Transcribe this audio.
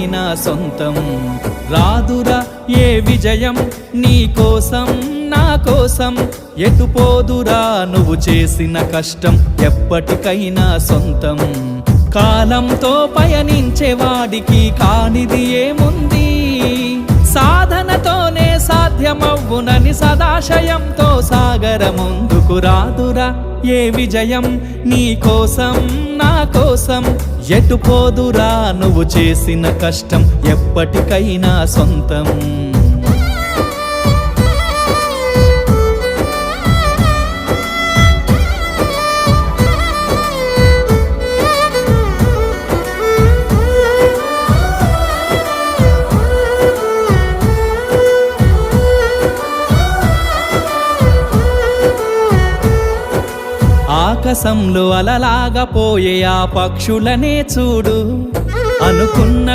ఎప్పటికైనా సొంతం. రాదురా ఏ విజయం నీ కోసం నా కోసం, ఎటుపోదురా నువ్వు చేసిన కష్టం ఎప్పటికైనా సొంతం. కాలంతో పయనించేవాడికి కానిది ఏముంది, సాధనతోనే సాధ్యమవ్వునని సదాశయంతో సాగర ముందుకు. రాదురా ఏ విజయం నీ కోసం నా కోసం, ఎటుపోదురా నువ్వు చేసిన కష్టం ఎప్పటికైనా సొంతం. ఆకాశంలో అలలాగా పోయే ఆ పక్షులనే చూడు, అనుకున్న